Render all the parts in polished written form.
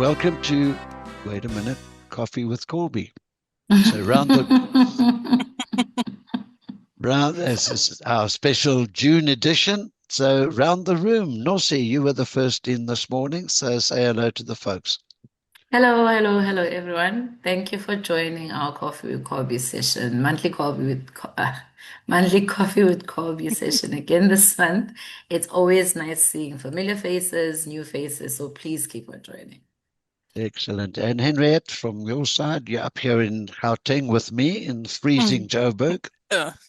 welcome to, wait a minute, Coffee with Callbi. So this is our special June edition. So round the room, Nosi, you were the first in this morning, so say hello to the folks. Hello, everyone. Thank you for joining our Coffee with Callbi session, monthly Coffee with Callbi session again this month. It's always nice seeing familiar faces, new faces, so please keep on joining. Excellent. And Henriette, from your side, you're up here in Gauteng with me in freezing Joburg.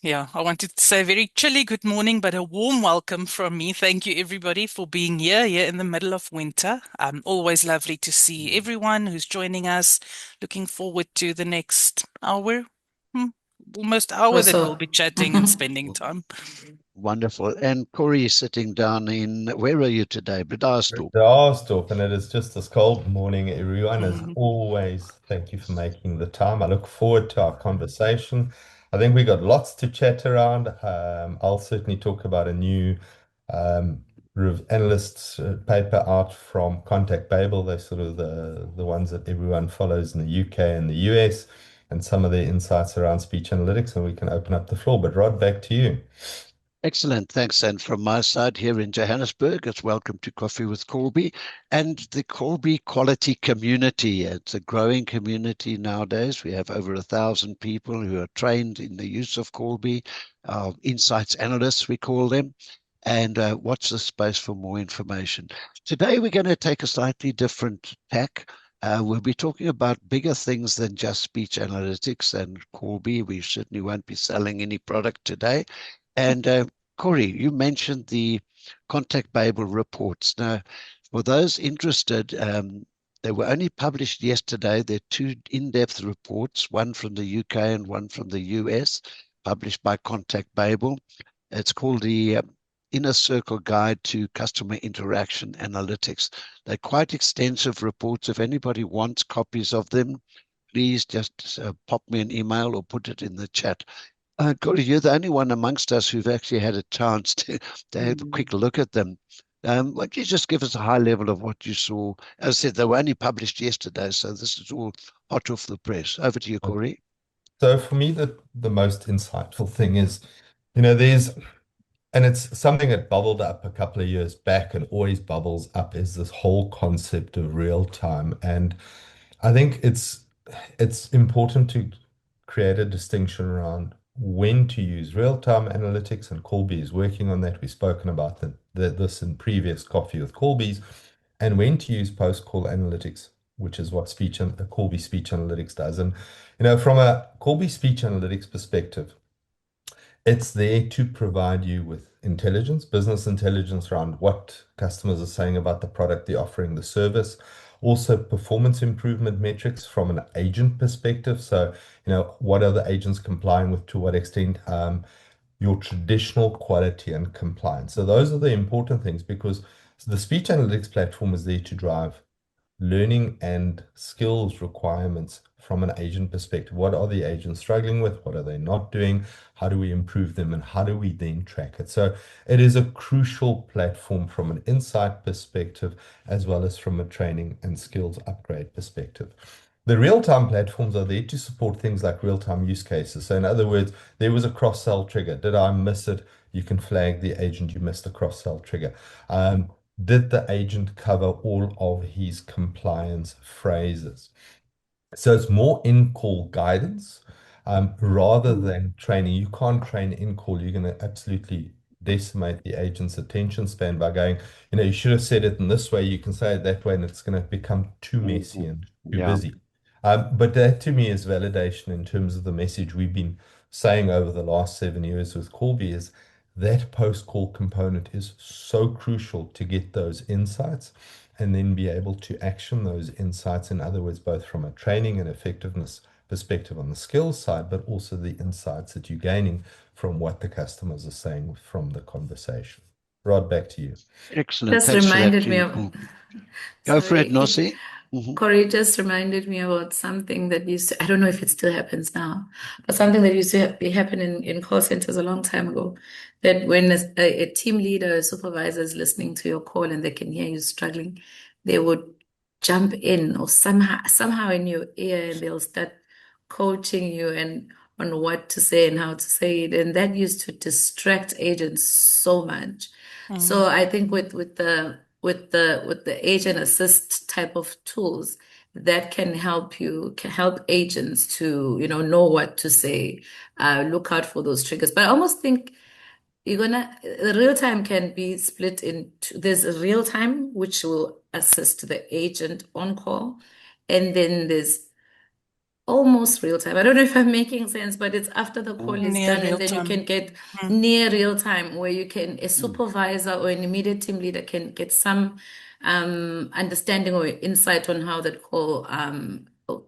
Yeah, I wanted to say a very chilly good morning, but a warm welcome from me. Thank you, everybody, for being here in the middle of winter. Always lovely to see everyone who's joining us. Looking forward to the next hour, almost hour that we'll be chatting and spending time. Wonderful. And Corey is sitting down in, where are you today? Bredasdorp, and it is just this cold morning, everyone. As always, thank you for making the time. I look forward to our conversation. I think we got lots to chat around. I'll certainly talk about a new analysts paper out from Contact Babel. They're sort of the ones that everyone follows in the UK and the US, and some of their insights around speech analytics, and we can open up the floor. But Rod, back to you. Excellent. Thanks. And from my side here in Johannesburg, it's welcome to Coffee with Callbi and the Callbi Quality Community. It's a growing community nowadays. We have over 1,000 people who are trained in the use of Callbi, insights analysts, we call them. And watch the space for more information. Today, we're going to take a slightly different tack. We'll be talking about bigger things than just speech analytics and Callbi. We certainly won't be selling any product today. And Corey, you mentioned the Contact Babel reports. Now, for those interested, they were only published yesterday. They're two in-depth reports, one from the UK and one from the US, published by Contact Babel. It's called the Inner Circle Guide to Customer Interaction Analytics. They're quite extensive reports. If anybody wants copies of them, please just pop me an email or put it in the chat. Corey, you're the only one amongst us who've actually had a chance to have a quick look at them. Why don't you just give us a high level of what you saw? As I said, they were only published yesterday, so this is all hot off the press. Over to you, Corey. So for me, the most insightful thing is, and it's something that bubbled up a couple of years back and always bubbles up, is this whole concept of real time. And I think it's important to create a distinction around when to use real-time analytics, and Callbi is working on that. We've spoken about this in previous Coffee with Callbi's, and when to use post-call analytics, which is what Callbi Speech Analytics does. And from a Callbi Speech Analytics perspective, it's there to provide you with intelligence, business intelligence around what customers are saying about the product, the offering, the service. Also, performance improvement metrics from an agent perspective. So, what are the agents complying with, to what extent, your traditional quality and compliance. So those are the important things, because the speech analytics platform is there to drive learning and skills requirements from an agent perspective. What are the agents struggling with? What are they not doing? How do we improve them? And how do we then track it? So it is a crucial platform from an insight perspective, as well as from a training and skills upgrade perspective. The real-time platforms are there to support things like real-time use cases. So in other words, there was a cross-sell trigger. Did I miss it? You can flag the agent you missed a cross-sell trigger. Did the agent cover all of his compliance phrases? So it's more in-call guidance rather than training. You can't train in-call. You're going to absolutely decimate the agent's attention span by going, you should have said it in this way. You can say it that way, and it's going to become too messy and too busy. But that to me is validation in terms of the message we've been saying over the last 7 years with Callbi, is that post-call component is so crucial to get those insights and then be able to action those insights. In other words, both from a training and effectiveness perspective on the skills side, but also the insights that you're gaining from what the customers are saying from the conversation. Rod, back to you. Excellent. Just reminded me of... Go for it, Nosi. Corey just reminded me about something that used to, I don't know if it still happens now, but something that used to be happening in call centers a long time ago, that when a team leader or supervisor is listening to your call and they can hear you struggling, they would jump in or somehow in your ear, and they'll start coaching you and on what to say and how to say it. And that used to distract agents so much. So I think with the agent assist type of tools, that can help agents to, know what to say, look out for those triggers. But I almost think the real time can be split into, there's a real time which will assist the agent on call, and then there's almost real time. I don't know if I'm making sense, but it's after the call is Near done, real and then you time. can get near real time, where a supervisor or an immediate team leader can get some understanding or insight on how that call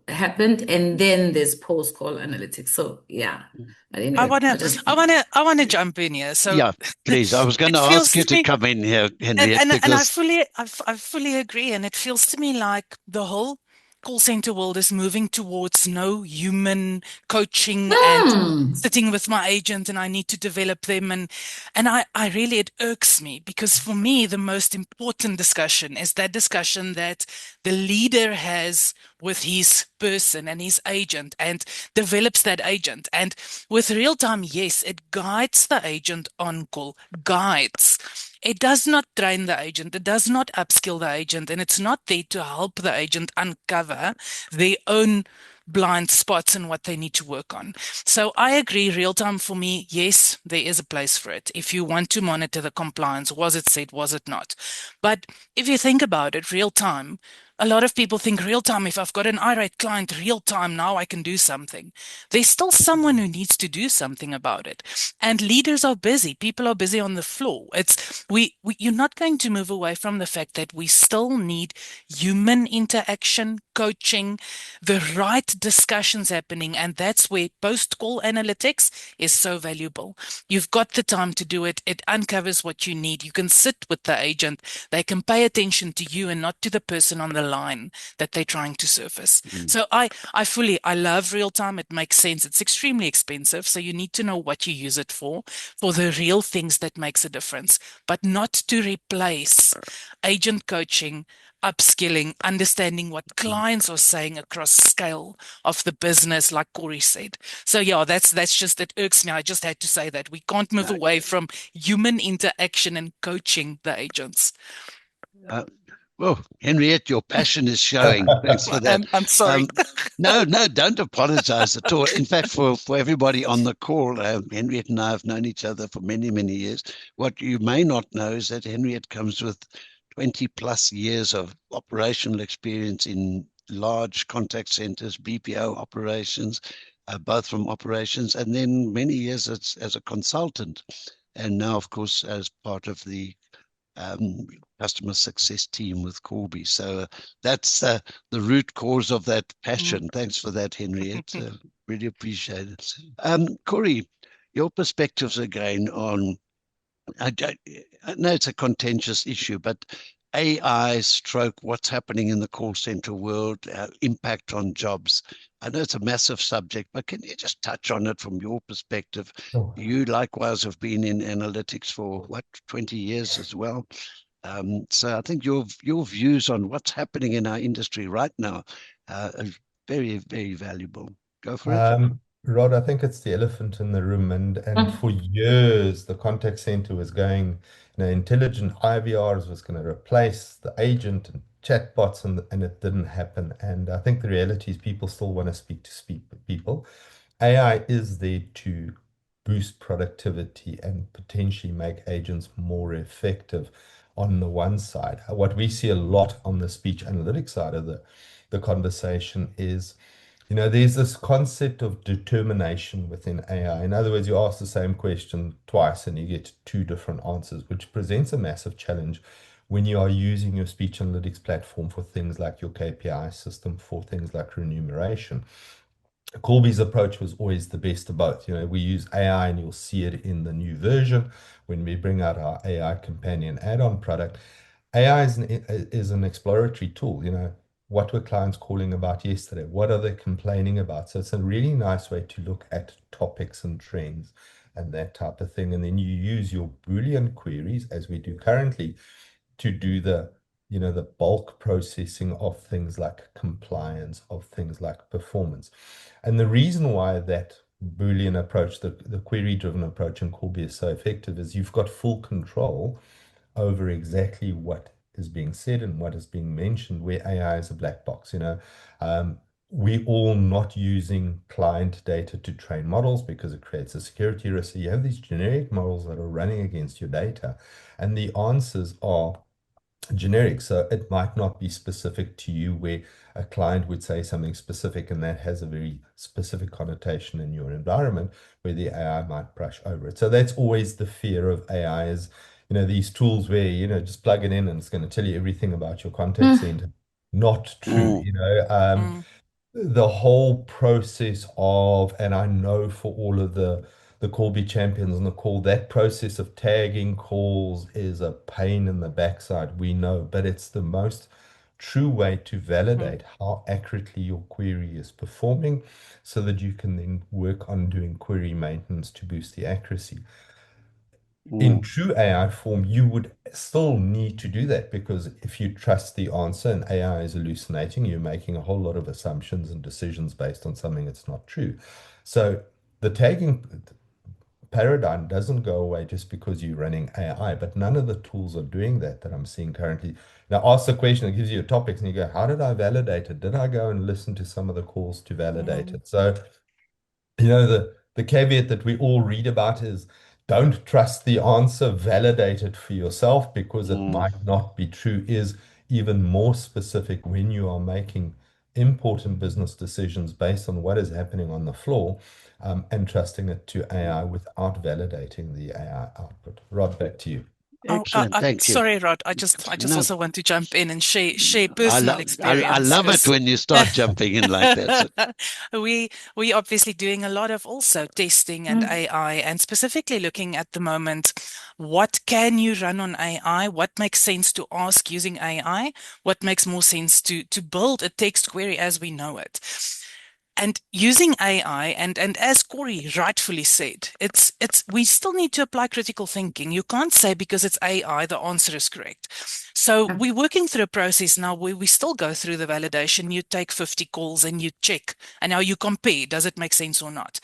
happened, and then there's post call analytics. So yeah, but I anyway, wanna, I wanna jump in here. So Yeah, please. I was going it to feels ask you to to me, come in here, and Henriette, and and I because fully, I fully agree. And it feels to me like the whole call center world is moving towards no human coaching and sitting with my agent, and I need to develop them. And I really, it irks me, because for me, the most important discussion is that discussion that the leader has with his person and his agent, and develops that agent. And with real time, yes, it guides the agent on call, guides. It does not train the agent, it does not upskill the agent, and it's not there to help the agent uncover their own blind spots and what they need to work on. So I agree, real time for me, yes, there is a place for it. If you want to monitor the compliance, was it said, was it not? But if you think about it, real time, a lot of people think real time, if I've got an irate client, real time, now I can do something. There's still someone who needs to do something about it. And leaders are busy. People are busy on the floor. You're not going to move away from the fact that we still need human interaction, coaching, the right discussions happening. And that's where post-call analytics is so valuable. You've got the time to do it. It uncovers what you need. You can sit with the agent. They can pay attention to you and not to the person on the line that they're trying to surface. So I love real time. It makes sense. It's extremely expensive. So you need to know what you use it for the real things that makes a difference, but not to replace agent coaching, upskilling, understanding what clients are saying across scale of the business, like Corey said. So yeah, that's just, it irks me. I just had to say that we can't move away from human interaction and coaching the agents. well, Henriette, your passion is showing. Thanks for that. I'm sorry. No, don't apologize at all. In fact, for everybody on the call, Henriette and I have known each other for many, many years. What you may not know is that Henriette comes with 20 plus years of operational experience in large contact centers, BPO operations, both from operations, and then many years as a consultant. And now, of course, as part of the customer success team with Callbi. So that's the root cause of that passion. Thanks for that, Henriette. Really appreciate it. Corey, your perspectives again on, I know it's a contentious issue, but AI stroke what's happening in the call center world, impact on jobs. I know it's a massive subject, but can you just touch on it from your perspective? Sure. You likewise have been in analytics for 20 years as well. So I think your views on what's happening in our industry right now are very, very valuable. Go for it. Rod, I think it's the elephant in the room, and for years the contact center was going, intelligent IVRs was going to replace the agent and chatbots, and it didn't happen. And I think the reality is people still want to speak with people. AI is there to boost productivity and potentially make agents more effective on the one side. What we see a lot on the speech analytics side of the conversation is, there's this concept of determination within AI. In other words, you ask the same question twice and you get two different answers, which presents a massive challenge when you are using your speech analytics platform for things like your KPI system, for things like remuneration. Callbi's approach was always the best of both. We use AI, and you'll see it in the new version when we bring out our AI companion add-on product. AI is an exploratory tool. What were clients calling about yesterday? What are they complaining about? So it's a really nice way to look at topics and trends and that type of thing. And then you use your Boolean queries, as we do currently, to do the the bulk processing of things like compliance, of things like performance. And the reason why that Boolean approach, the query-driven approach in Callbi is so effective is you've got full control over exactly what is being said and what is being mentioned, where AI is a black box. We all not using client data to train models because it creates a security risk. So you have these generic models that are running against your data, and the answers are generic. So it might not be specific to you, where a client would say something specific and that has a very specific connotation in your environment, where the AI might brush over it. So that's always the fear of AI is, these tools where, just plug it in and it's going to tell you everything about your contact center. Not true, the whole process of, and I know for all of the Callbi champions on the call, that process of tagging calls is a pain in the backside, we know, but it's the most true way to validate how accurately your query is performing so that you can then work on doing query maintenance to boost the accuracy. In true AI form, you would still need to do that, because if you trust the answer and AI is hallucinating, you're making a whole lot of assumptions and decisions based on something that's not true. So the tagging paradigm doesn't go away just because you're running AI, but none of the tools are doing that I'm seeing currently. Now, ask the question, it gives you a topic, and you go, how did I validate it? Did I go and listen to some of the calls to validate it? So, the caveat that we all read about is don't trust the answer, validate it for yourself, because it might not be true, is even more specific when you are making important business decisions based on what is happening on the floor, and trusting it to AI without validating the AI output. Rod, back to you. Excellent. Thank you. Sorry, Rod. I just No, also want to jump in and share I personal love I experience, love it 'cause when you start jumping in like that. So, we obviously doing a lot of also testing and AI, and specifically looking at the moment, what can you run on AI? What makes sense to ask using AI? What makes more sense to build a text query as we know it? And using AI, and as Corey rightfully said, it's we still need to apply critical thinking. You can't say because it's AI the answer is correct. So we're working through a process now where we still go through the validation. You take 50 calls and you check, and now you compare, does it make sense or not?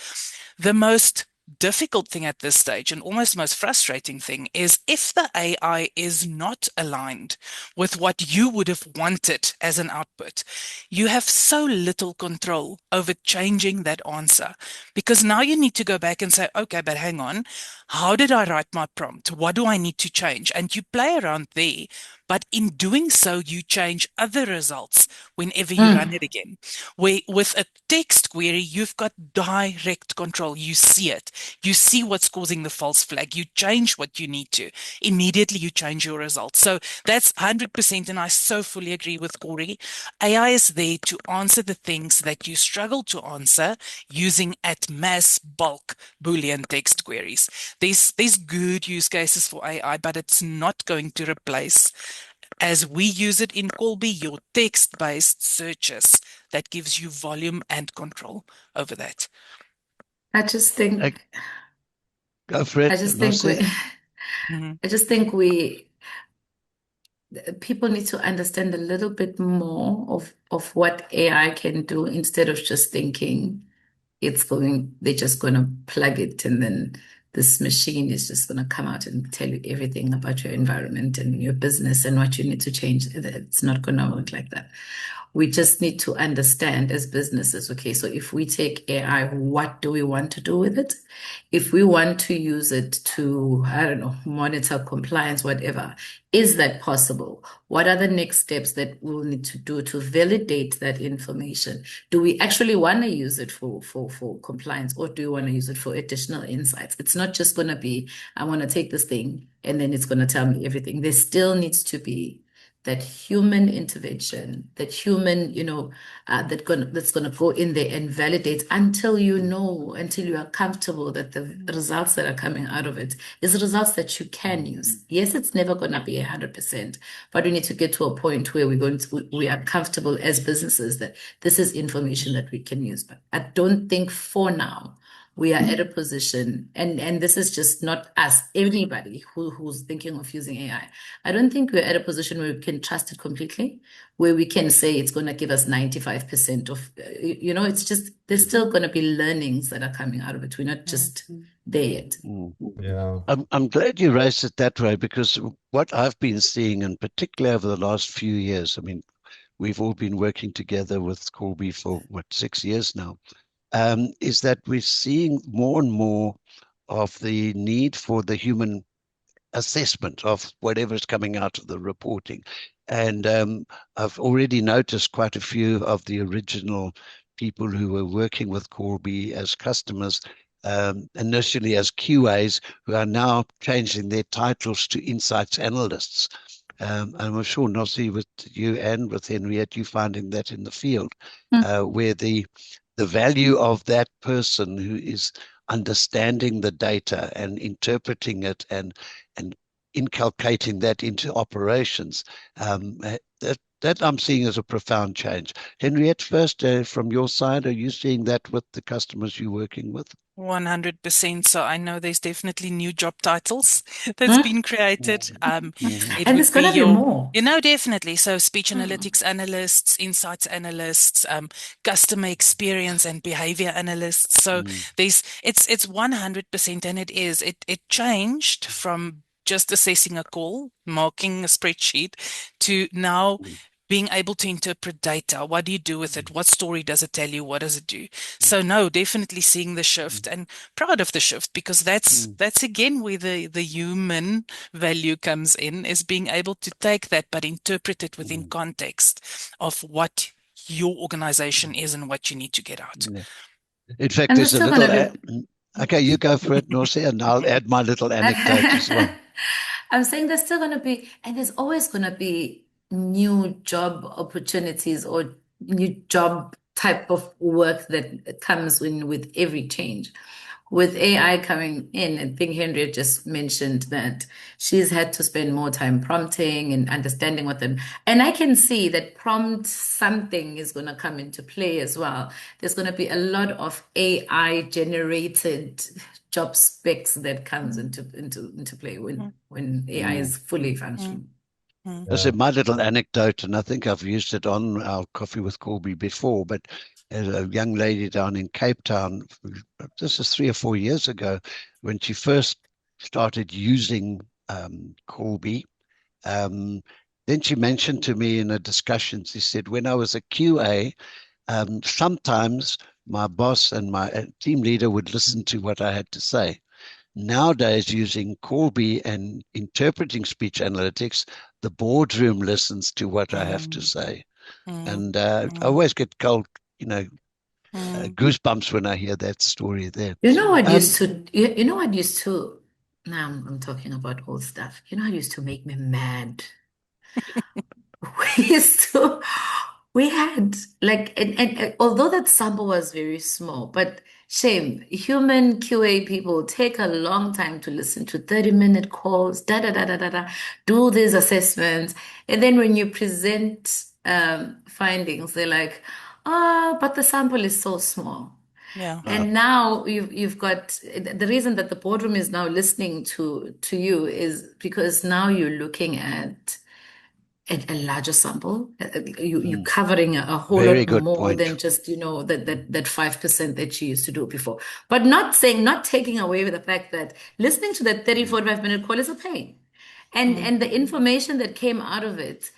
The most difficult thing at this stage, and almost most frustrating thing, is if the AI is not aligned with what you would have wanted as an output, you have so little control over changing that answer, because now you need to go back and say, okay, but hang on, how did I write my prompt? What do I need to change? And you play around there, but in doing so, you change other results whenever you run it again. Where with a text query, you've got direct control. You see it. You see what's causing the false flag. You change what you need to. Immediately you change your results. So that's 100%, and I so fully agree with Corey. AI is there to answer the things that you struggle to answer using at mass bulk Boolean text queries. There's good use cases for AI, but it's not going to replace, as we use it in Callbi, your text-based searches that gives you volume and control over that. I just think, go for it, I just think we, I just think people need to understand a little bit more of what AI can do, instead of just thinking they're just going to plug it and then this machine is just going to come out and tell you everything about your environment and your business and what you need to change. It's not going to work like that. We just need to understand as businesses, okay, so if we take AI, what do we want to do with it? If we want to use it to, I don't know, monitor compliance, whatever, is that possible? What are the next steps that we'll need to do to validate that information? Do we actually want to use it for compliance, or do we want to use it for additional insights? It's not just going to be, I want to take this thing and then it's going to tell me everything. There still needs to be that human intervention, that human, that's gonna go in there and validate until you are comfortable that the results that are coming out of it is results that you can use. Yes, it's never gonna be 100%, but we need to get to a point where we are comfortable as businesses that this is information that we can use. But I don't think for now we are at a position, and this is just not us, anybody who's thinking of using AI. I don't think we're at a position where we can trust it completely, where we can say it's going to give us 95% of, it's just, there's still going to be learnings that are coming out of it. We're not just there yet. Yeah. I'm glad you raised it that way, because what I've been seeing, and particularly over the last few years, I mean, we've all been working together with Callbi for 6 years now, is that we're seeing more and more of the need for the human assessment of whatever is coming out of the reporting. And I've already noticed quite a few of the original people who were working with Callbi as customers, initially as QAs, who are now changing their titles to insights analysts. And I'm sure, Nossi, with you and with Henriette, you're finding that in the field, where the value of that person who is understanding the data and interpreting it and inculcating that into operations, that I'm seeing as a profound change. Henriette, first, from your side, are you seeing that with the customers you're working with? 100%. So I know there's definitely new job titles that's been created. It And would there's be going to be more. definitely. So speech analytics analysts, insights analysts, customer experience and behavior analysts. So it's 100%, and it changed from just assessing a call, marking a spreadsheet, to now being able to interpret data. What do you do with it? What story does it tell you? What does it do? So no, definitely seeing the shift, and proud of the shift, because that's again where the human value comes in, is being able to take that but interpret it within context of what your organization is and what you need to get out. In fact, And there's a still little... gonna Okay, you go for it, Nossi, and I'll add my little anecdote as well. I'm saying there's still going to be, and there's always going to be new job opportunities or new job type of work that comes in with every change. With AI coming in, I think Henriette just mentioned that she's had to spend more time prompting and understanding what them. And I can see that prompt something is going to come into play as well. There's going to be a lot of AI generated job specs that comes into play when AI is fully functioning. This is my little anecdote, and I think I've used it on our Coffee with Callbi before, but as a young lady down in Cape Town, this is 3 or 4 years ago, when she first started using Callbi, then she mentioned to me in a discussion, she said, when I was a QA, sometimes my boss and my team leader would listen to what I had to say. Nowadays, using Callbi and interpreting speech analytics, the boardroom listens to what I have to say. And I always get cold, goosebumps when I hear that story there. You know what used to, now I'm talking about old stuff. You know what used to make me mad? We had like, and although that sample was very small, but shame, human QA people take a long time to listen to 30-minute calls, do these assessments. And then when you present findings, they're like, but the sample is so small. Yeah. And now you've got the reason that the boardroom is now listening to you is because now you're looking at a larger sample. You're covering a whole Very lot good more point. than just, that 5% that you used to do before. But not taking away with the fact that listening to that 30, 45-minute call is a pain. And the information that came out of it,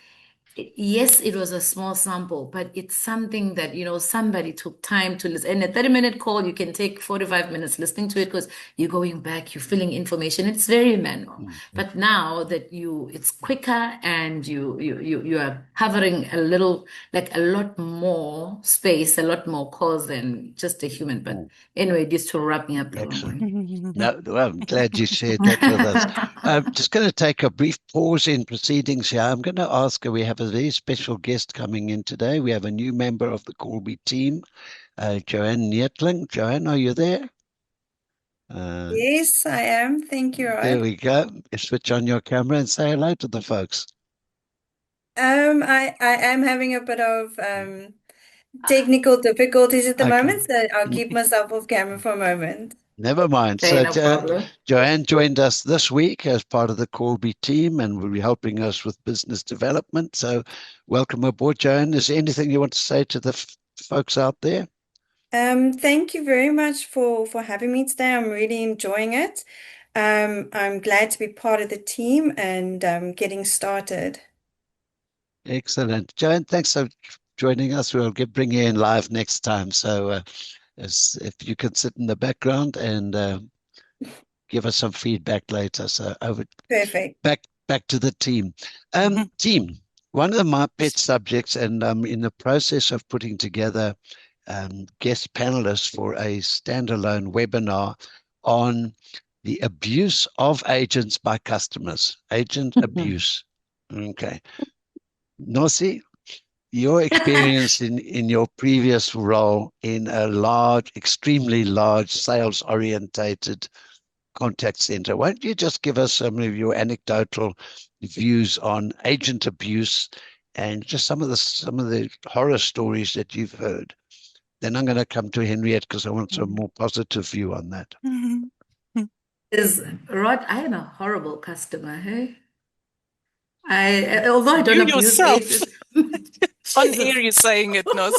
yes, it was a small sample, but it's something that, somebody took time to listen. And a 30-minute call, you can take 45 minutes listening to it because you're going back, you're filling information. It's very manual. But now that it's quicker and you are covering a lot more space, a lot more calls than just a human. But anyway, just to wrap me up the wrong way. No, well, I'm glad you shared that with us. I'm just going to take a brief pause in proceedings here. I'm going to ask, we have a very special guest coming in today. We have a new member of the Callbi team, Joanne Neetling. Joanne, are you there? Yes, I am. Thank you, There Rod. we go. Switch on your camera and say hello to the folks. I am having a bit of technical difficulties at the Okay. moment, so I'll keep myself off camera for a moment. Never mind. Okay, So no problem. Joanne joined us this week as part of the Callbi team and will be helping us with business development. So welcome aboard, Joanne. Is there anything you want to say to the folks out there? Thank you very much for having me today. I'm really enjoying it. I'm glad to be part of the team and getting started. Excellent. Joanne, thanks for joining us. We'll bring you in live next time. So if you can sit in the background and give us some feedback later. So Perfect. back to the team. Team, one of my pet subjects, and I'm in the process of putting together guest panelists for a standalone webinar on the abuse of agents by customers, agent abuse. Okay. Nosi, your experience in your previous role in a large, extremely large sales-orientated contact center. Why don't you just give us some of your anecdotal views on agent abuse and just some of the horror stories that you've heard? Then I'm going to come to Henriette because I want some more positive view on that. Rod, I am a horrible customer, hey? Although I don't You abuse yourself. agents. On Jesus. air, you're saying it, Nos.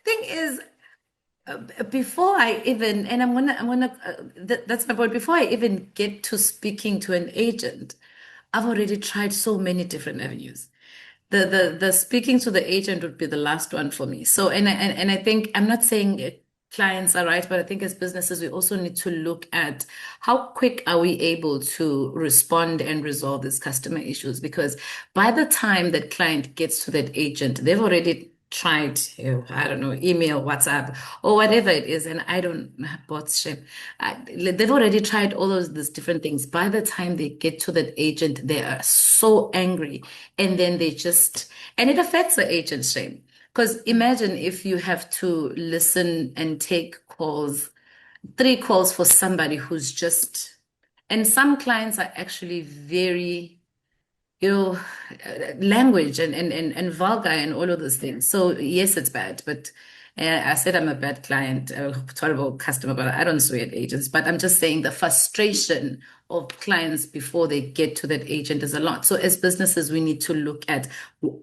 Thing is, before I even, and that's my point, before I even get to speaking to an agent, I've already tried so many different avenues. The speaking to the agent would be the last one for me. So, and I think, I'm not saying clients are right, but I think as businesses, we also need to look at how quick are we able to respond and resolve these customer issues? Because by the time that client gets to that agent, they've already tried, I don't know, email, WhatsApp, or whatever it is, and I don't, bots shame. They've already tried all of these different things. By the time they get to that agent, they are so angry, and then and it affects the agent, shame. Because imagine if you have to listen and take calls, 3 calls for somebody who's just, and some clients are actually very, language and vulgar and all of those things. So yes, it's bad, but I said I'm a bad client, a terrible customer, but I don't swear at agents. But I'm just saying the frustration of clients before they get to that agent is a lot. So as businesses, we need to look at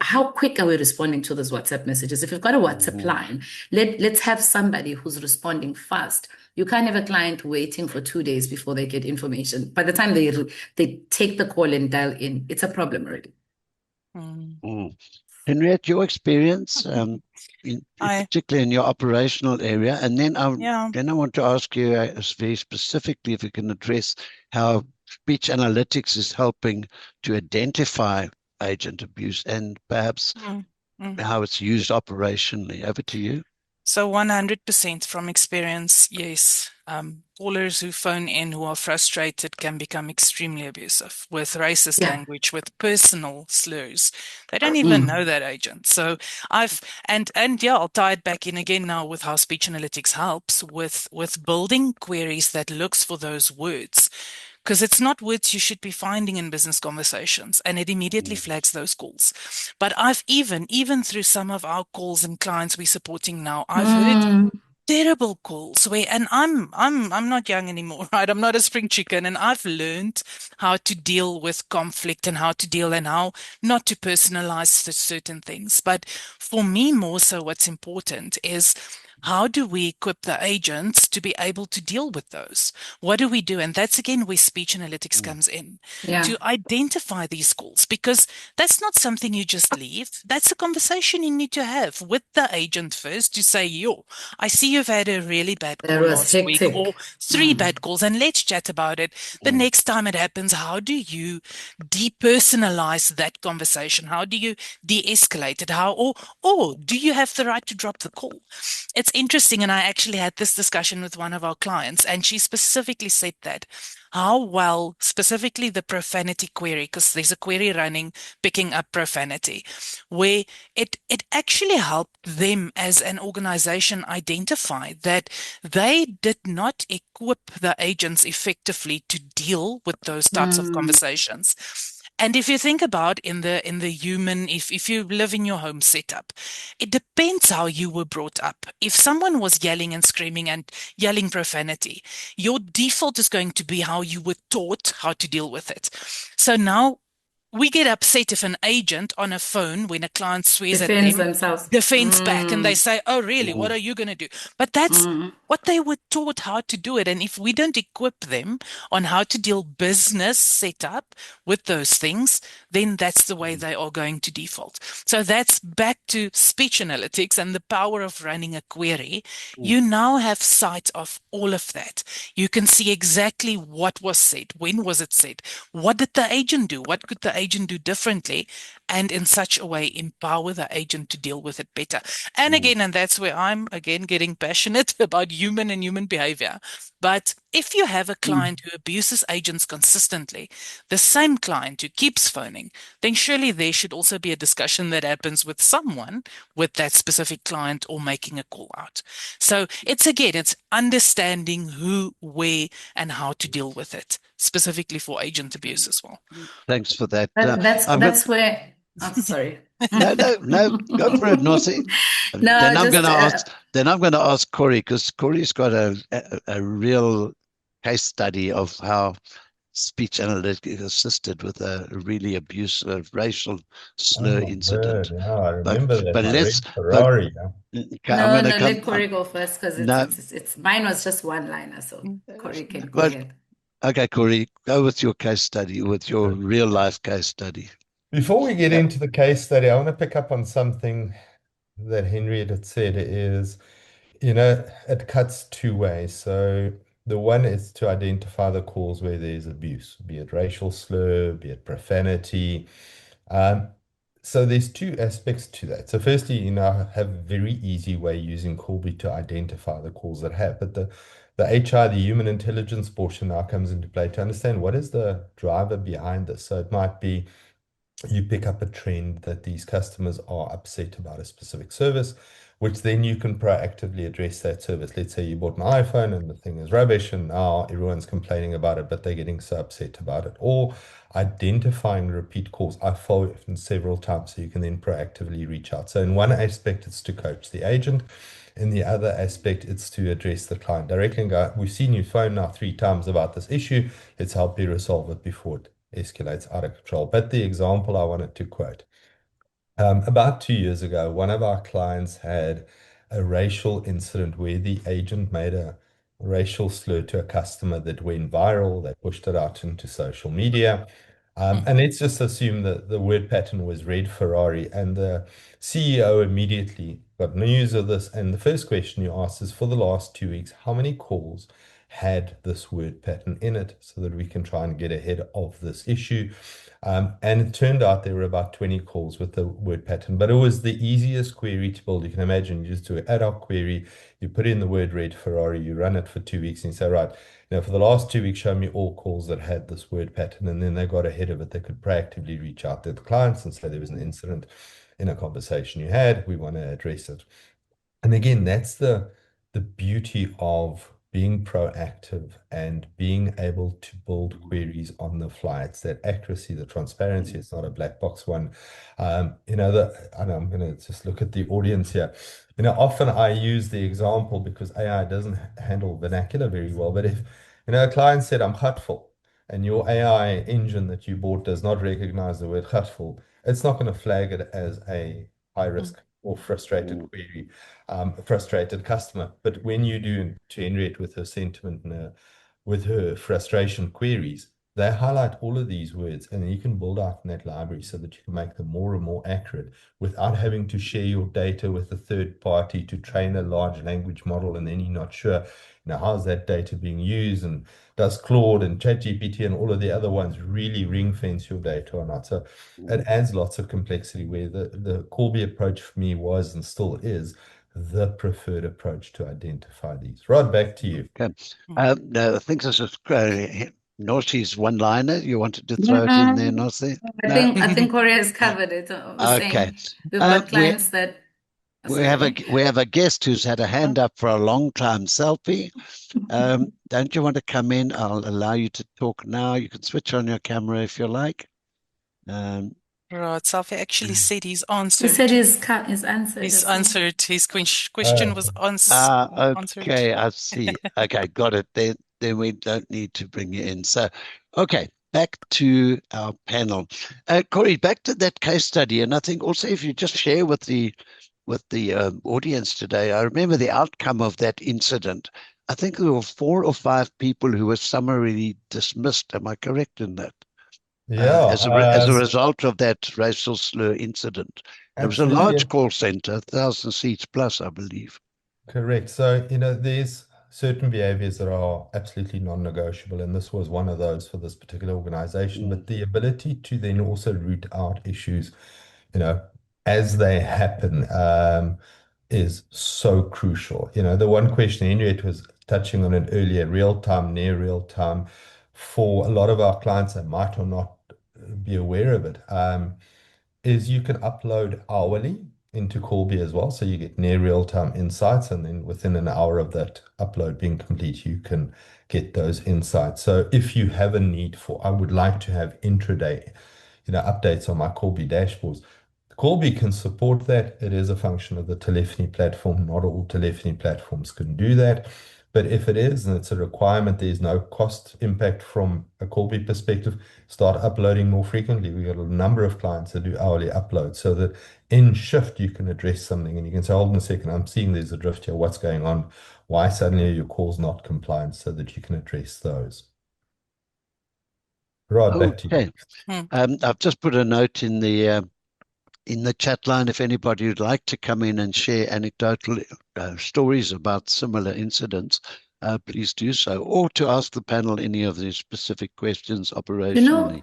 how quick are we responding to those WhatsApp messages. If you've got a WhatsApp line, let's have somebody who's responding fast. You can't have a client waiting for 2 days before they get information. By the time they take the call and dial in, it's a problem already. Henriette, your experience, particularly in your operational area, and then I want to ask you very specifically if you can address how speech analytics is helping to identify agent abuse and perhaps how it's used operationally. Over to you. So 100% from experience, yes. Callers who phone in who are frustrated can become extremely abusive with racist language, with personal slurs. They don't even know that agent. So I'll tie it back in again now with how speech analytics helps with building queries that looks for those words. Because it's not words you should be finding in business conversations, and it immediately flags those calls. But I've even through some of our calls and clients we're supporting now, I've heard terrible calls where, and I'm not young anymore, right? I'm not a spring chicken, and I've learned how to deal with conflict and how to deal and how not to personalize certain things. But for me, more so, what's important is, how do we equip the agents to be able to deal with those? What do we do? And that's again where speech analytics comes in, to identify these calls, because that's not something you just leave. That's a conversation you need to have with the agent first to say, I see you've had a really bad call last week, or 3 bad calls, and let's chat about it. The next time it happens, how do you depersonalize that conversation? How do you de-escalate it? Or do you have the right to drop the call? It's interesting, and I actually had this discussion with one of our clients, and she specifically said that how well, specifically the profanity query, because there's a query running picking up profanity, where it actually helped them as an organization identify that they did not equip the agents effectively to deal with those types of conversations. And if you think about in the human, if you live in your home setup, it depends how you were brought up. If someone was yelling and screaming and yelling profanity, your default is going to be how you were taught how to deal with it. So now we get upset if an agent on a phone, when a client swears at Defends them, themselves. defends back, and they say, "Oh, really? What Mm. are you going to do?" But that's what they were taught how to do it. And if we don't equip them on how to deal business setup with those things, then that's the way they are going to default. So that's back to speech analytics and the power of running a query. You now have sight of all of that. You can see exactly what was said, when was it said, what did the agent do, what could the agent do differently, and in such a way empower the agent to deal with it better. And again, and that's where I'm again getting passionate about human and human behavior. But if you have a client who abuses agents consistently, the same client who keeps phoning, then surely there should also be a discussion that happens with someone with that specific client or making a call out. So it's understanding who, where, and how to deal with it, specifically for agent abuse as well. Thanks for that. That's where. Oh, sorry. No, go for it, Nosi. No, Then I'm just going to ask Corey, because Corey's got a real case study of how speech analytics assisted with a really abusive racial slur incident. Yeah, I remember that. But My let's red Ferrari. okay, I'm going to come. let Corey go first, because it's mine was just one-liner, so Corey can go ahead. Okay, Corey, go with your case study, with your real life case study. Before we get into the case study, I want to pick up on something that Henriette had said is, it cuts two ways. So the one is to identify the calls where there's abuse, be it racial slur, be it profanity. So there's two aspects to that. So firstly, I have a very easy way using Callbi to identify the calls that have, but the HR, the human intelligence portion now comes into play to understand what is the driver behind this. So it might be you pick up a trend that these customers are upset about a specific service, which then you can proactively address that service. Let's say you bought an iPhone and the thing is rubbish and now everyone's complaining about it, but they're getting so upset about it. Or identifying repeat calls. I've followed several times, so you can then proactively reach out. So in one aspect, it's to coach the agent. In the other aspect, it's to address the client directly and go, we've seen you phone now 3 times about this issue. Let's help you resolve it before it escalates out of control. But the example I wanted to quote, about 2 years ago, one of our clients had a racial incident where the agent made a racial slur to a customer that went viral. They pushed it out into social media. And let's just assume that the word pattern was red Ferrari, and the CEO immediately got news of this. And the first question you asked is, for the last 2 weeks, how many calls had this word pattern in it, so that we can try and get ahead of this issue. And it turned out there were about 20 calls with the word pattern, but it was the easiest query to build. You can imagine, you just do an ad hoc query, you put in the word red Ferrari, you run it for 2 weeks, and you say, right, now for the last 2 weeks, show me all calls that had this word pattern. And then they got ahead of it. They could proactively reach out to the clients and say there was an incident in a conversation you had, we want to address it. And again, that's the beauty of being proactive and being able to build queries on the fly. It's that accuracy, the transparency. It's not a black box one. And I'm going to just look at the audience here. Often I use the example because AI doesn't handle vernacular very well. But if, a client said, I'm hurtful, and your AI engine that you bought does not recognize the word hurtful, it's not going to flag it as a high risk or frustrated query, frustrated customer. But when you do to Henriette with her sentiment and with her frustration queries, they highlight all of these words, and then you can build out in that library so that you can make them more and more accurate without having to share your data with a third party to train a large language model, and then you're not sure, how's that data being used, and does Claude and ChatGPT and all of the other ones really ring fence your data or not. So it adds lots of complexity, where the Callbi approach for me was and still is the preferred approach to identify these. Rod, back to you. Okay. No, I think this is Nosi's one-liner. You wanted to throw it in there, Nosi? I think Corey has covered it. Okay. We've got clients that. We have a guest who's had a hand up for a long time, Selfie. Don't you want to come in? I'll allow you to talk now. You can switch on your camera if you like. Um, Right, Safi actually said he's He answered. said his answered He's as well. answered. His question was answered. okay, I see. Okay, got it. Then we don't need to bring you in. So, okay, back to our panel. Corey, back to that case study, and I think also if you just share with the audience today, I remember the outcome of that incident. I think there were 4 or 5 people who were summarily dismissed. Am I correct in that? Yeah, As a result of that racial slur incident. It was a absolutely. large call center, 1,000 seats plus, I believe. Correct. So, there's certain behaviors that are absolutely non-negotiable, and this was one of those for this particular organization. But the ability to then also root out issues, as they happen, is so crucial. The one question Henriette was touching on it earlier, real time, near real time, for a lot of our clients that might or not be aware of it, is you can upload hourly into Callbi as well. So you get near real-time insights, and then within an hour of that upload being complete, you can get those insights. So if you have a need for, I would like to have intraday, updates on my Callbi dashboards. Callbi can support that. It is a function of the telephony platform. Not all telephony platforms can do that. But if it is, and it's a requirement, there's no cost impact from a Callbi perspective, start uploading more frequently. We've got a number of clients that do hourly uploads so that in shift you can address something and you can say, hold on a second, I'm seeing there's a drift here. What's going on? Why suddenly are your calls not compliant, so that you can address those. Rod, back to you. Okay. I've just put a note in the chat line. If anybody would like to come in and share anecdotal stories about similar incidents, please do so, or to ask the panel any of these specific questions operationally.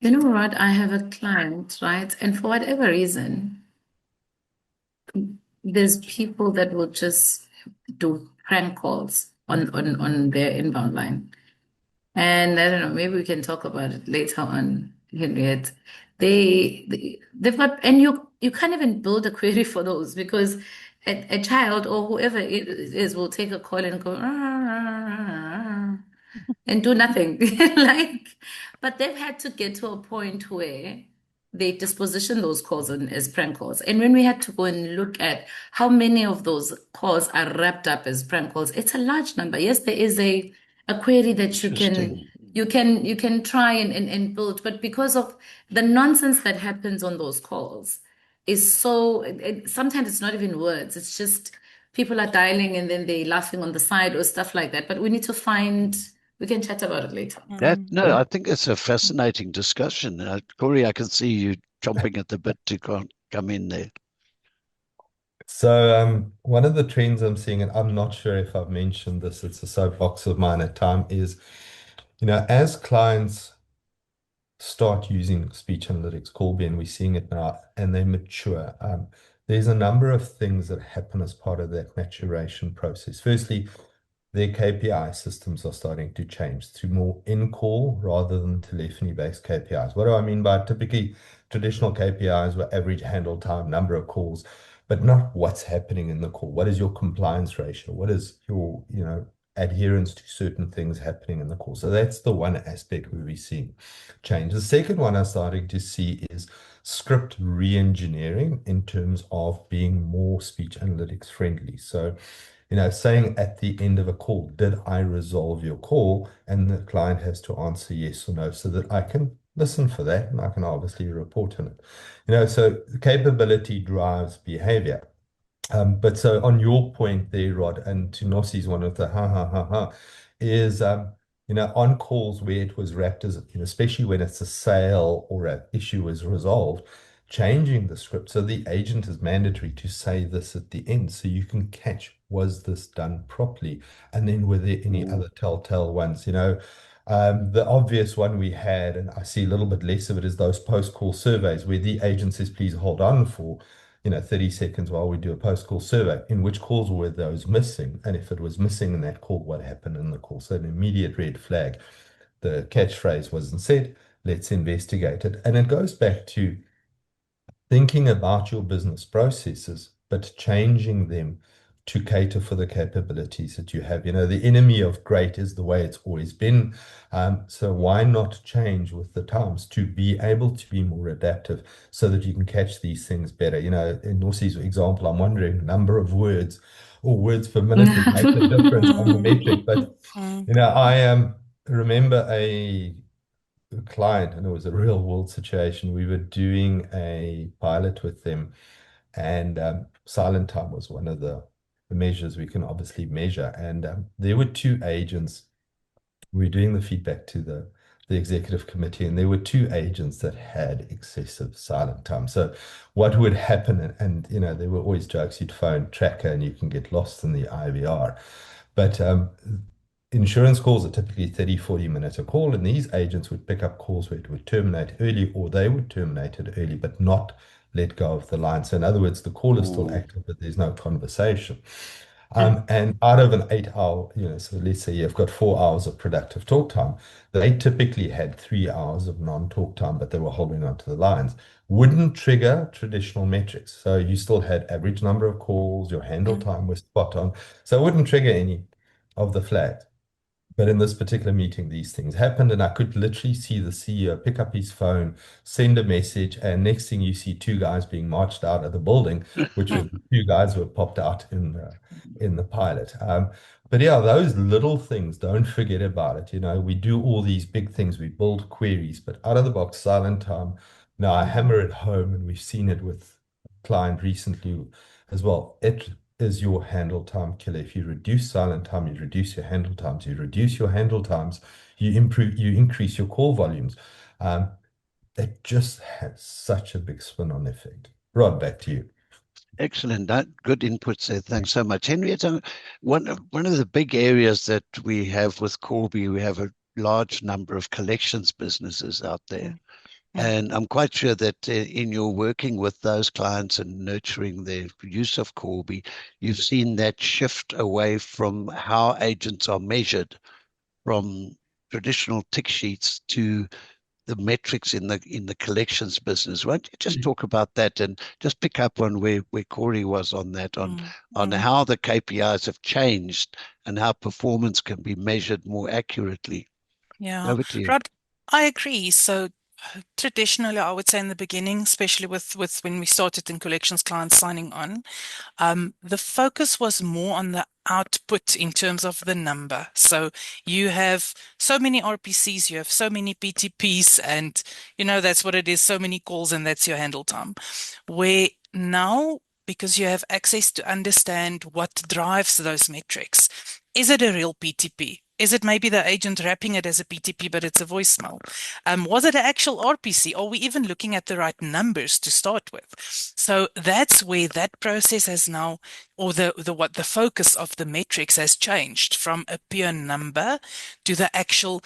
Rod, I have a client, right? And for whatever reason, there's people that will just do prank calls on their inbound line. And I don't know, maybe we can talk about it later on, Henriette. They've got, and you can't even build a query for those, because a child or whoever it is will take a call and go and do nothing. But they've had to get to a point where they disposition those calls as prank calls. And when we had to go and look at how many of those calls are wrapped up as prank calls, it's a large number. Yes, there is a query that you can try and build, but because of the nonsense that happens on those calls is so, sometimes it's not even words, it's just people are dialing and then they're laughing on the side or stuff like that. But we need to we can chat about it later. I think it's a fascinating discussion. Corey, I can see you chomping at the bit to come in there. So one of the trends I'm seeing, and I'm not sure if I've mentioned this, it's a soapbox of mine at time, is, as clients start using speech analytics, Callbi, and we're seeing it now, and they mature, there's a number of things that happen as part of that maturation process. Firstly, their KPI systems are starting to change to more in-call rather than telephony-based KPIs. What do I mean by typically traditional KPIs were average handle time, number of calls, but not what's happening in the call. What is your compliance ratio? What is your, adherence to certain things happening in the call? So that's the one aspect where we're seeing change. The second one I'm starting to see is script re-engineering in terms of being more speech analytics friendly. So, saying at the end of a call, did I resolve your call? And the client has to answer yes or no, so that I can listen for that and I can obviously report on it. So capability drives behavior. But so on your point there, Rod, and to Nosi's one of the is, on calls where it was wrapped as, especially when it's a sale or an issue is resolved, changing the script so the agent is mandatory to say this at the end, so you can catch, was this done properly? And then were there any other telltale ones? The obvious one we had, and I see a little bit less of it, is those post-call surveys where the agent says, please hold on for 30 seconds while we do a post-call survey. In which calls were those missing? And if it was missing in that call, what happened in the call? So an immediate red flag. The catchphrase wasn't said. Let's investigate it. And it goes back to thinking about your business processes, but changing them to cater for the capabilities that you have. You know, the enemy of great is the way it's always been. So why not change with the times to be able to be more adaptive so that you can catch these things better? You know, in Nosi's example, I'm wondering number of words or words per minute would make a difference on the metric. But, you know, I remember a client, and it was a real world situation. We were doing a pilot with them, and silent time was one of the measures we can obviously measure. And there were two agents. We were doing the feedback to the executive committee, and there were two agents that had excessive silent time. So what would happen, and you know, there were always jokes, you'd phone tracker and you can get lost in the IVR. But insurance calls are typically 30-40 minutes a call, and these agents would pick up calls where it would terminate early, or they would terminate it early, but not let go of the line. So in other words, the call is still active, but there's no conversation. And out of an 8-hour, you know, so let's say you've got 4 hours of productive talk time, they typically had 3 hours of non-talk time, but they were holding on to the lines. Wouldn't trigger traditional metrics. So you still had average number of calls, your handle time was spot on. So it wouldn't trigger any of the flags. But in this particular meeting, these things happened, and I could literally see the CEO pick up his phone, send a message, and next thing you see two guys being marched out of the building, which were the two guys who were popped out in the pilot. But yeah, those little things, don't forget about it. You know, we do all these big things, we build queries, but out of the box, silent time. Now I hammer it home, and we've seen it with a client recently as well. It is your handle time killer. If you reduce silent time, you reduce your handle times. You reduce your handle times, you increase your call volumes. It just has such a big spin-on effect. Rod, back to you. Excellent. Good inputs there. Thanks so much. Henriette, one of the big areas that we have with Callbi, we have a large number of collections businesses out there. And I'm quite sure that in your working with those clients and nurturing their use of Callbi, you've seen that shift away from how agents are measured from traditional tick sheets to the metrics in the collections business. Why don't you just talk about that and just pick up on where Corey was on that, on how the KPIs have changed and how performance can be measured more accurately. Yeah, Over to you. Rod, I agree. So traditionally, I would say in the beginning, especially with when we started in collections clients signing on, the focus was more on the output in terms of the number. So you have so many RPCs, you have so many PTPs, and you know, that's what it is, so many calls, and that's your handle time. Where now, because you have access to understand what drives those metrics, is it a real PTP? Is it maybe the agent wrapping it as a PTP, but it's a voicemail? Was it an actual RPC? Are we even looking at the right numbers to start with? So that's where that process has now, or the focus of the metrics has changed from a pure number to the actual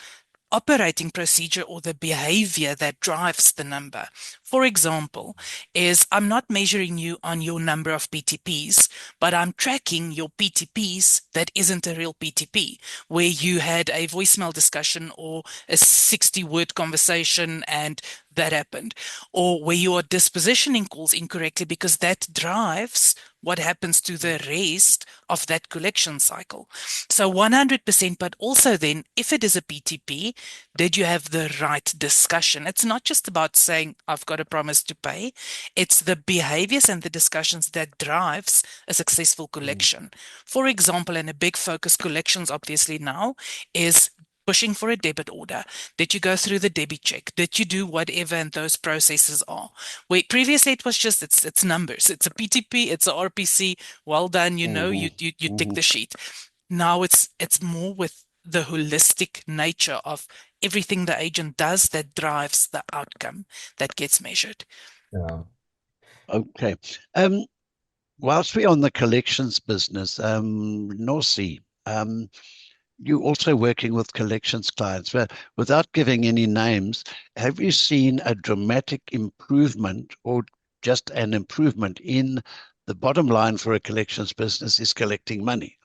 operating procedure or the behavior that drives the number. For example, is I'm not measuring you on your number of PTPs, but I'm tracking your PTPs that isn't a real PTP, where you had a voicemail discussion or a 60-word conversation and that happened, or where you are dispositioning calls incorrectly, because that drives what happens to the rest of that collection cycle. So 100%, but also then, if it is a PTP, did you have the right discussion? It's not just about saying, I've got a promise to pay. It's the behaviors and the discussions that drives a successful collection. For example, and a big focus collections obviously now is pushing for a debit order. Did you go through the debit check? Did you do whatever and those processes are? Where previously it was just, it's numbers. It's a PTP, it's a RPC. Well done, you know, you tick the sheet. Now it's more with the holistic nature of everything the agent does that drives the outcome that gets measured. Yeah. Okay. Whilst we're on the collections business, Nosi, you're also working with collections clients. But without giving any names, have you seen a dramatic improvement or just an improvement in the bottom line for a collections business is collecting money?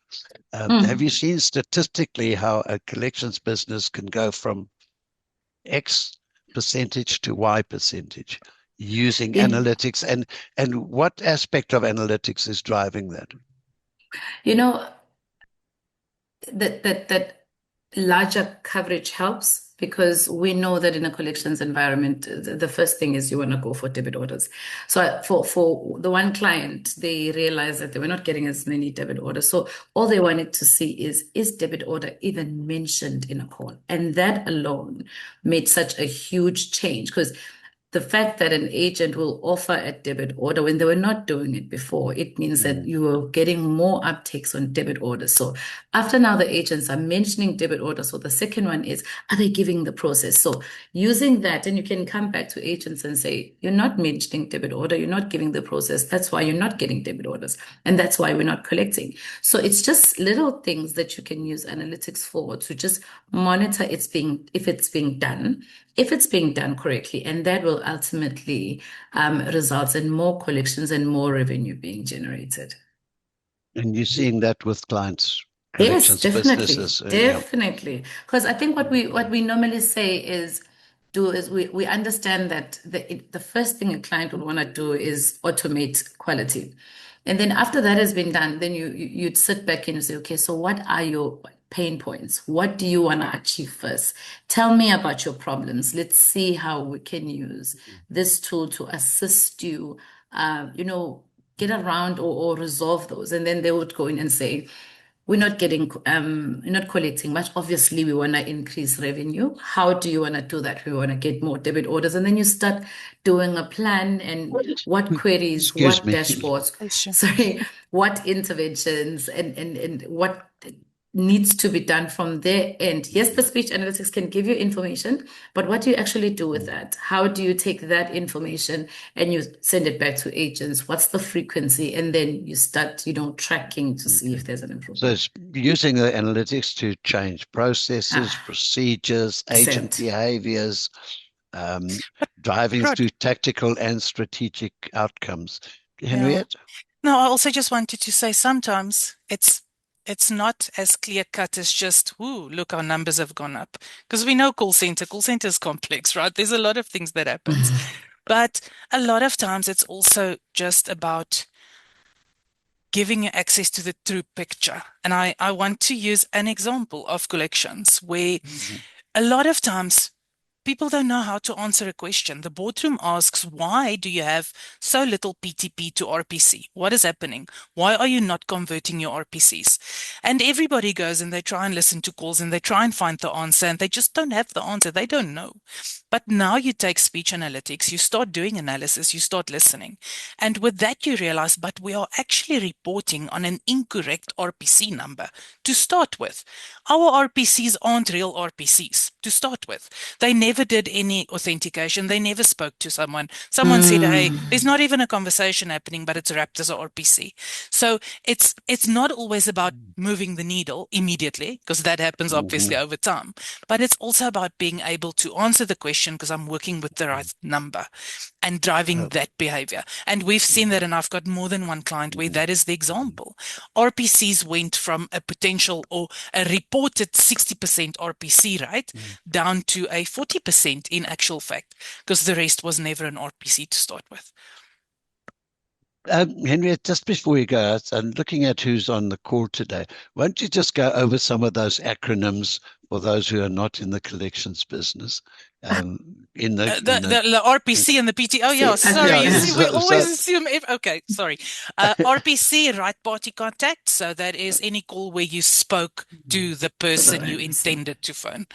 Have you seen statistically how a collections business can go from X percentage to Y percentage using analytics, and what aspect of analytics is driving that? You know, that larger coverage helps because we know that in a collections environment, the first thing is you want to go for debit orders. So for the one client, they realized that they were not getting as many debit orders. So all they wanted to see is debit order even mentioned in a call? And that alone made such a huge change because the fact that an agent will offer a debit order when they were not doing it before, it means that you are getting more uptakes on debit orders. So after now the agents are mentioning debit orders. So the second one is, are they giving the process? So using that, and you can come back to agents and say, you're not mentioning debit order, you're not giving the process. That's why you're not getting debit orders. And that's why we're not collecting. So it's just little things that you can use analytics for to just monitor if it's being done correctly, and that will ultimately result in more collections and more revenue being generated. And you're seeing that with clients, Yes, collections definitely, businesses. Yeah. definitely. Because I think what we normally say is we understand that the first thing a client would want to do is automate quality. And then after that has been done, then you'd sit back and you say, okay, so what are your pain points? What do you want to achieve first? Tell me about your problems. Let's see how we can use this tool to assist you, get around or resolve those. And then they would go in and say, we're not collecting much. Obviously, we want to increase revenue. How do you want to do that? We want to get more debit orders. And then you start doing a plan and what queries, Excuse what me. dashboards, Sure. sorry, what interventions and what needs to be done from their end. Yes, the speech analytics can give you information, but what do you actually do with that? How do you take that information and you send it back to agents? What's the frequency? And then you start, tracking to see if there's an So improvement. it's using the analytics to change processes, procedures, agent Percent. behaviors, driving Rod, through tactical and strategic outcomes. yeah. Henriette? No, I also just wanted to say sometimes it's not as clear cut as just, ooh, look, our numbers have gone up. Because we know call center is complex, right? There's a lot of things that happens. But a lot of times it's also just about giving you access to the true picture. And I want to use an example of collections where a lot of times people don't know how to answer a question. The boardroom asks, why do you have so little PTP to RPC? What is happening? Why are you not converting your RPCs? And everybody goes and they try and listen to calls and they try and find the answer and they just don't have the answer. They don't know. But now you take speech analytics, you start doing analysis, you start listening. And with that, you realize, but we are actually reporting on an incorrect RPC number to start with. Our RPCs aren't real RPCs to start with. They never did any authentication. They never spoke to someone. Someone said, hey, there's not even a conversation happening, but it's wrapped as a RPC. So it's not always about moving the needle immediately, because that happens obviously over time. But it's also about being able to answer the question because I'm working with the right number and driving that behavior. And we've seen that, and I've got more than one client where that is the example. RPCs went from a potential or a reported 60% RPC rate down to a 40% in actual fact, because the rest was never an RPC to start with. Henriette, just before we go, and looking at who's on the call today, won't you just go over some of those acronyms for those who are not in the collections business? The RPC and the PT. Oh, yeah, sorry. You see, we always assume okay, sorry. RPC, right party contact. So that is any call where you spoke to the person you intended to phone.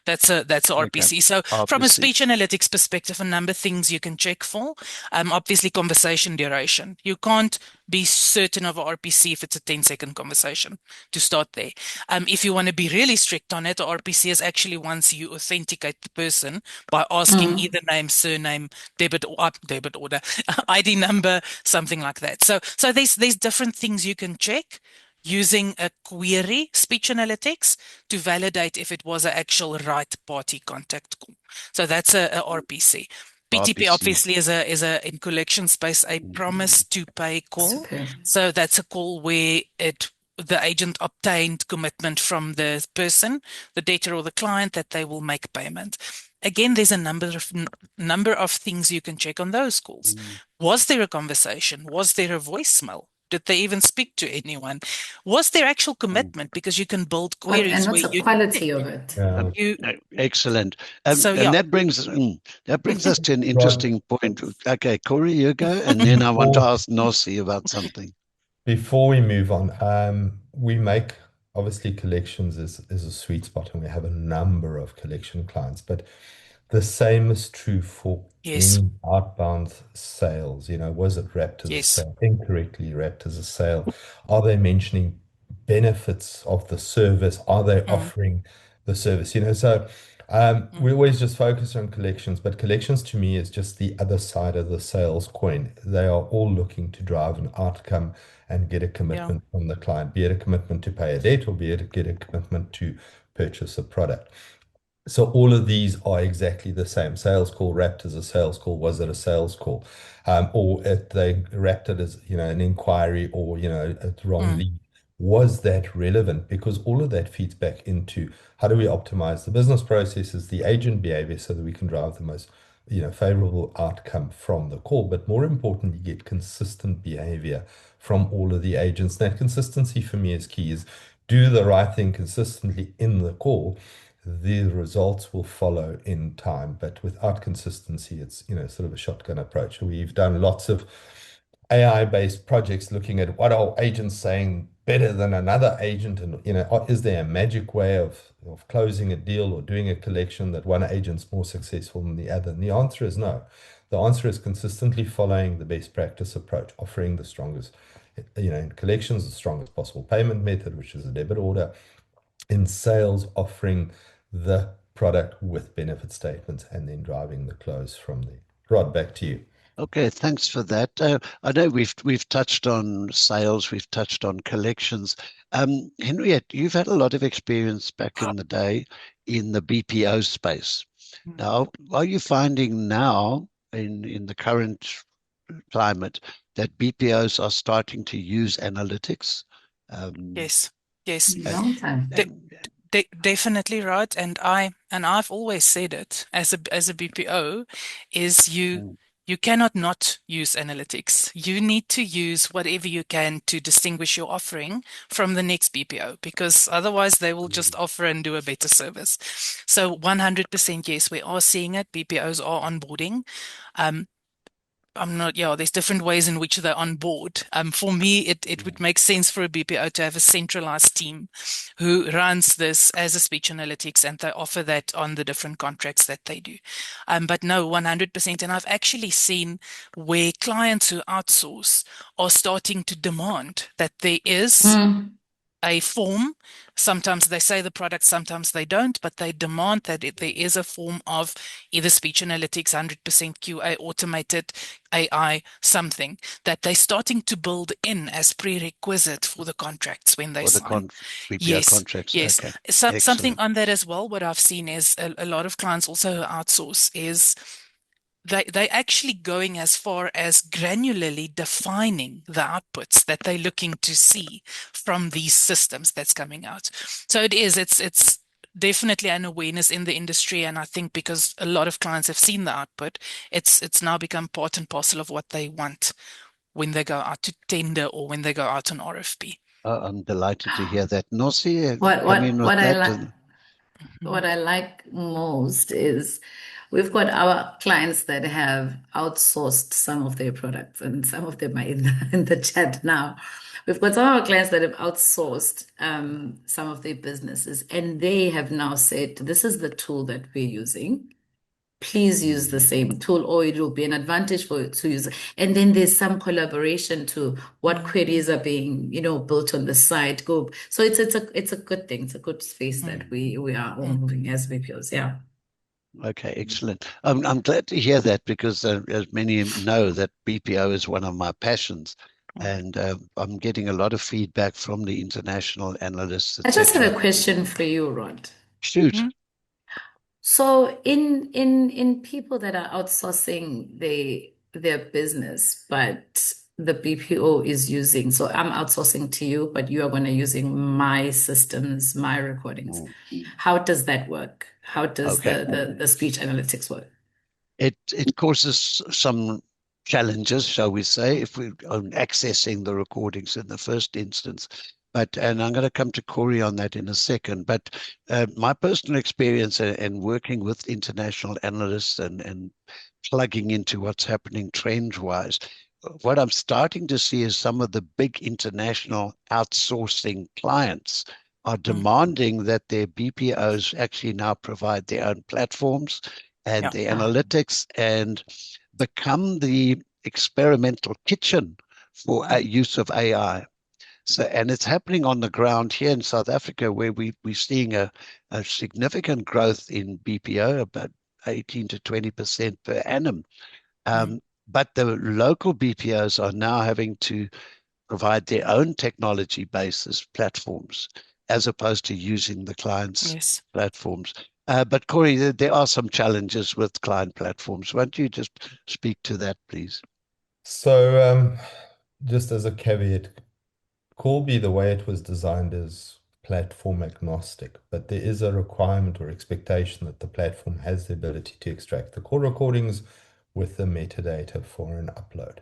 That's a RPC. So from a speech analytics perspective, a number of things you can check for. Obviously, conversation duration. You can't be certain of a RPC if it's a 10-second conversation to start there. If you want to be really strict on it, a RPC is actually once you authenticate the person by asking either name, surname, debit order, ID number, something like that. So there's different things you can check using a query speech analytics to validate if it was an actual right party contact call. So that's a RPC. PTP obviously is a in collection space a promise to pay call. So that's a call where the agent obtained commitment from the person, the debtor or the client, that they will make payment. Again, there's a number of things you can check on those calls. Was there a conversation? Was there a voicemail? did they even speak to anyone? Was there actual commitment? Because you can build And queries what's where the quality of it? you Excellent. so And yeah. that brings us to an Rod, interesting point. Okay, Corey, you go, and then I want to before, ask Nossi about something. before we move on, we make obviously collections is a sweet spot, and we have a number of collection clients, but the same is true for Yes. any outbound sales. Was it wrapped as a Yes. sale, incorrectly wrapped as a sale? Are they mentioning benefits of the service? Are they offering the service? So we always just focus on collections, but collections to me is just the other side of the sales coin. They are all looking to drive an outcome and get a Yeah. commitment from the client, be it a commitment to pay a debt or be it get a commitment to purchase a product. So all of these are exactly the same. Sales call wrapped as a sales call. Was it a sales call? Or they wrapped it as, an inquiry or, a wrong lead. Was that relevant? Because all of that feeds back into how do we optimize the business processes, the agent behavior, so that we can drive the most, favorable outcome from the call. But more importantly, get consistent behavior from all of the agents. That consistency for me is key, is do the right thing consistently in the call. The results will follow in time, but without consistency, it's sort of a shotgun approach. We've done lots of AI-based projects looking at what are agents saying better than another agent, and is there a magic way of closing a deal or doing a collection that one agent's more successful than the other? And the answer is no. The answer is consistently following the best practice approach, offering the strongest, in collections, the strongest possible payment method, which is a debit order. In sales, offering the product with benefit statements and then driving the close from there. Rod, back to you. Okay, thanks for that. I know we've touched on sales, we've touched on collections. Henriette, you've had a lot of experience back in the day in the BPO space. Now, are you finding now in the current climate that BPOs are starting to use analytics? Yes. Yes. Long time. Definitely, Rod. And I've always said it as a BPO, is you cannot not use analytics. You need to use whatever you can to distinguish your offering from the next BPO, because otherwise they will just offer and do a better service. So 100% yes, we are seeing it. BPOs are onboarding. There's different ways in which they're on board. For me, it would make sense for a BPO to have a centralized team who runs this as a speech analytics, and they offer that on the different contracts that they do. But no, 100%. And I've actually seen where clients who outsource are starting to demand that there is a form. Sometimes they say the product, sometimes they don't, but they demand that there is a form of either speech analytics, 100% QA, automated AI, something that they're starting to build in as prerequisite for the contracts when they sign. BPO contracts. Yes. Okay. Something on that as well. What I've seen is a lot of clients also who outsource is they actually going as far as granularly defining the outputs that they're looking to see from these systems that's coming out. So it's definitely an awareness in the industry, and I think because a lot of clients have seen the output, it's now become part and parcel of what they want when they go out to tender or when they go out on RFP. I'm delighted to hear that. Nossi, come in with that. What I like most is we've got our clients that have outsourced some of their products, and some of them are in the chat now. We've got some of our clients that have outsourced some of their businesses, and they have now said, this is the tool that we're using. Please use the same tool, or it will be an advantage for you to use it. And then there's some collaboration to what queries are being, built on the site. So it's a good thing. It's a good space that we are all moving as BPOs. Yeah. Okay, excellent. I'm glad to hear that, because as many know, that BPO is one of my passions, and I'm getting a lot of feedback from the international analysts, I just have etc. a question for you, Rod. Shoot. So in people that are outsourcing their business, but the BPO is using, so I'm outsourcing to you, but you are going to using my systems, my recordings. How does that work? How does the speech analytics work? It causes some challenges, shall we say, if we're on accessing the recordings in the first instance. And I'm going to come to Corey on that in a second. But my personal experience in working with international analysts and plugging into what's happening trend-wise, what I'm starting to see is some of the big international outsourcing clients are demanding that their BPOs actually now provide their own platforms and the analytics and become the experimental kitchen for use of AI. So, and it's happening on the ground here in South Africa, where we're seeing a significant growth in BPO, about 18 to 20% per annum. But the local BPOs are now having to provide their own technology basis platforms as opposed to using the client's platforms. But Corey, there are some challenges with client platforms. Why don't you just speak to that, please? So just as a caveat, Callbi, the way it was designed, is platform agnostic, but there is a requirement or expectation that the platform has the ability to extract the call recordings with the metadata for an upload.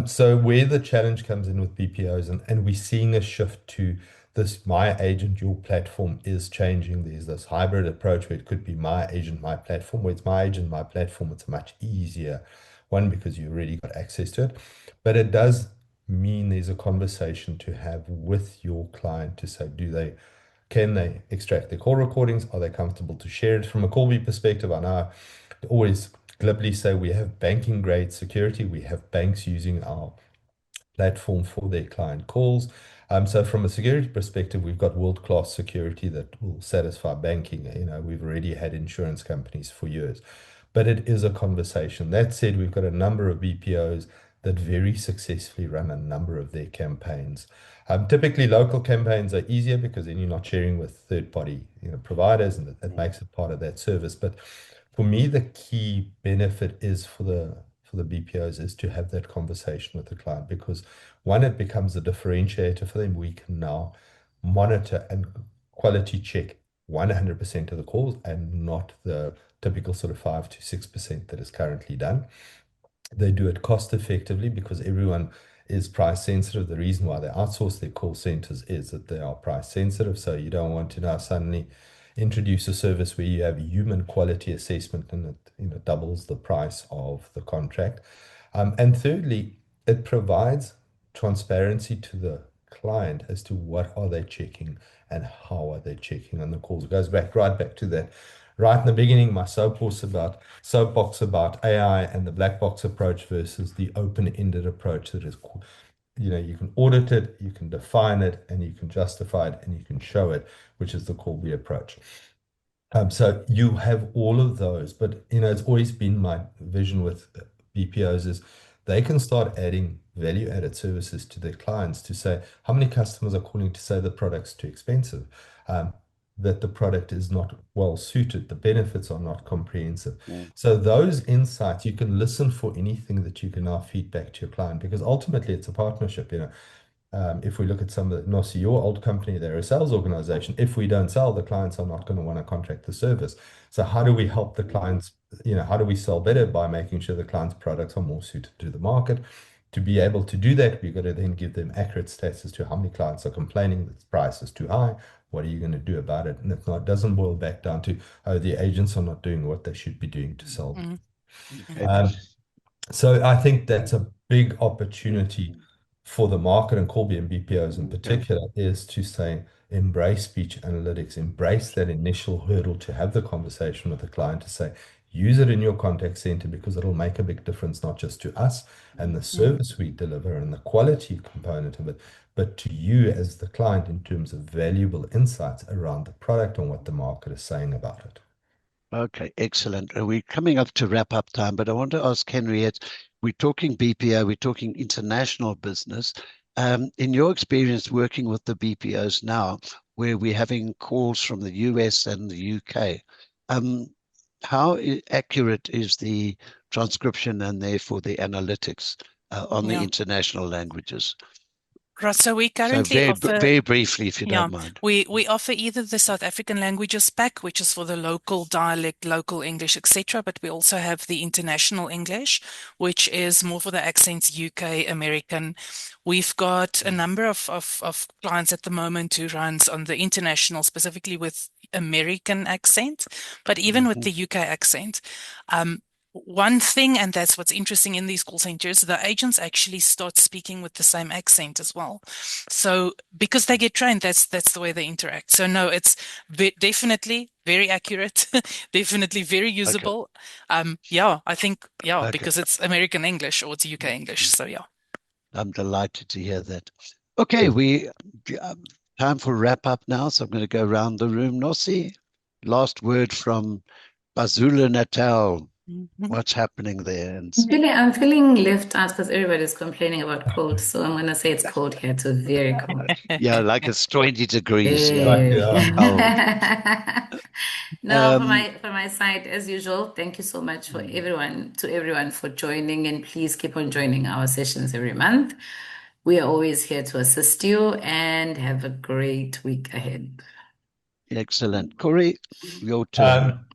So where the challenge comes in with BPOs, and we're seeing a shift to this my agent, your platform is changing. There's this hybrid approach where it could be my agent, my platform, where it's my agent, my platform. It's much easier, one, because you already got access to it, but it does mean there's a conversation to have with your client to say, can they extract their call recordings? Are they comfortable to share it? From a Callbi perspective, I know I always glibly say we have banking grade security. We have banks using our platform for their client calls. So from a security perspective, we've got world-class security that will satisfy banking. We've already had insurance companies for years, but it is a conversation. That said, we've got a number of BPOs that very successfully run a number of their campaigns. Typically, local campaigns are easier because then you're not sharing with third-party providers, and it makes it part of that service. But for me, the key benefit is for the BPOs is to have that conversation with the client, because one, it becomes a differentiator for them. We can now monitor and quality check 100% of the calls and not the typical sort of 5 to 6% that is currently done. They do it cost effectively because everyone is price sensitive. The reason why they outsource their call centers is that they are price sensitive. So you don't want to now suddenly introduce a service where you have human quality assessment and it doubles the price of the contract. And thirdly, it provides transparency to the client as to what are they checking and how are they checking on the calls. It goes right back to that. Right in the beginning, my soapbox about AI and the black box approach versus the open-ended approach that is, you can audit it, you can define it, and you can justify it, and you can show it, which is the Callbi approach. So you have all of those, but it's always been my vision with BPOs is they can start adding value-added services to their clients to say how many customers are calling to say the product's too expensive, that the product is not well suited, the benefits are not comprehensive. So those insights, you can listen for anything that you can now feed back to your client, because ultimately it's a partnership. If we look at some of the Nosihle, your old company, they're a sales organization. If we don't sell, the clients are not going to want to contract the service. So how do we help the clients? How do we sell better? By making sure the client's products are more suited to the market. To be able to do that, we've got to then give them accurate stats as to how many clients are complaining that the price is too high. What are you going to do about it? And if not, it doesn't boil back down to, the agents are not doing what they should be doing to sell. So I think that's a big opportunity for the market, and Callbi and BPOs in particular, is to say, embrace speech analytics, embrace that initial hurdle to have the conversation with the client, to say, use it in your contact center, because it'll make a big difference, not just to us and the service we deliver and the quality component of it, but to you as the client in terms of valuable insights around the product and what the market is saying about it. Okay, excellent. We're coming up to wrap up time, but I want to ask Henriette, we're talking BPO, we're talking international business. In your experience working with the BPOs now, where we're having calls from the US and the UK, how accurate is the transcription and therefore the analytics on the international languages? Right, so we So currently offer, very briefly, if you yeah, don't mind. we offer either the South African languages pack, which is for the local dialect, local English, etc., but we also have the international English, which is more for the accents, UK, American. We've got a number of clients at the moment who runs on the international, specifically with American accent, but even with the UK accent. One thing, and that's what's interesting in these call centers, the agents actually start speaking with the same accent as well. So because they get trained, that's the way they interact. So no, it's definitely very accurate, definitely very usable. Yeah, I think, yeah, Okay. because it's American English or it's UK English. So yeah. I'm delighted to hear that. Okay, we time for wrap up now. So I'm going to go around the room. Nosi, last word from KwaZulu-Natal. What's happening there? And I'm feeling left out because everybody's complaining about cold. So I'm gonna say it's cold here. It's very cold. yeah, like it's 20 degrees. Yeah. Like, Yeah. Cold. No, for my side, as usual, thank you so much for everyone for joining, and please keep on joining our sessions every month. We are always here to assist you, and have a great week ahead. Excellent. Corey, your turn.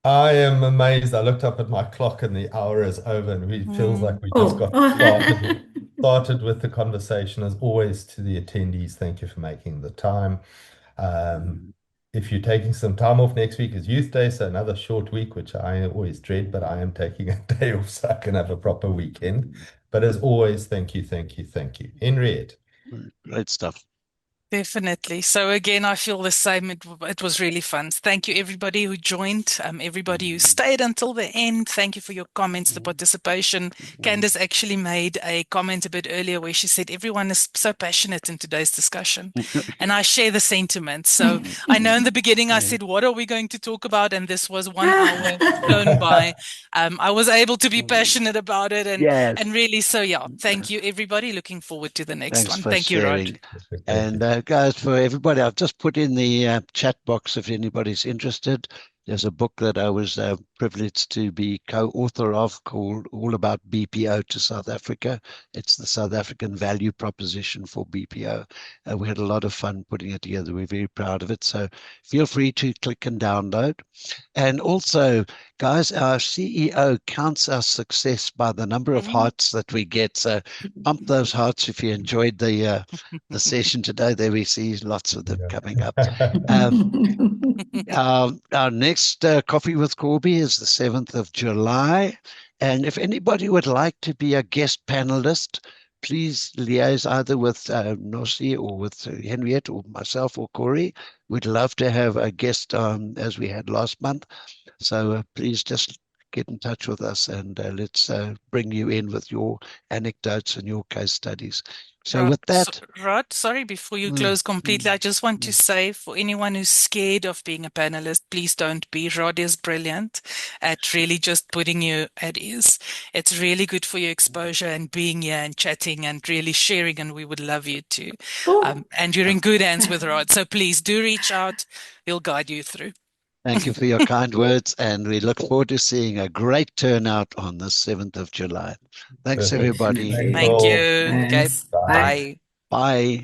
I am amazed. I looked up at my clock and the hour is over, and it feels like we just got started with the conversation. As always, to the attendees, thank you for making the time. If you're taking some time off, next week is Youth Day, so another short week, which I always dread, but I am taking a day off so I can have a proper weekend. But as always, thank you, thank you, thank you. Henriette. Great stuff. Definitely. So again, I feel the same. It was really fun. Thank you, everybody who joined, everybody who stayed until the end. Thank you for your comments, the participation. Candace actually made a comment a bit earlier where she said everyone is so passionate in today's discussion. And I share the sentiment. So I know in the beginning I said, what are we going to talk about? And this was 1 hour flown by. I was able to be passionate about it and really, so yeah, thank you, everybody. Looking forward to the next one. Thank you, Rod. And guys, for everybody, I've just put in the chat box if anybody's interested. There's a book that I was privileged to be co-author of called All About BPO to South Africa. It's the South African value proposition for BPO. We had a lot of fun putting it together. We're very proud of it. So feel free to click and download. And also, guys, our CEO counts our success by the number of hearts that we get. So pump those hearts if you enjoyed the session today. There we see lots of them coming up. Our next Coffee with Callbi is the 7th of July. And if anybody would like to be a guest panelist, please liaise either with Nosi or with Henriette or myself or Corey. We'd love to have a guest as we had last month. So please just get in touch with us and let's bring you in with your anecdotes and your case studies. So with that, Rod, sorry, before you close completely, I just want to say for anyone who's scared of being a panelist, please don't be. Rod is brilliant at really just putting you at ease. It's really good for your exposure and being here and chatting and really sharing, and we would love you to. And you're in good hands with Rod, so please do reach out. He'll guide you through. Thank you for your kind words, and we look forward to seeing a great turnout on the 7th of July. Thanks, everybody. Thank you. Okay, bye. Bye.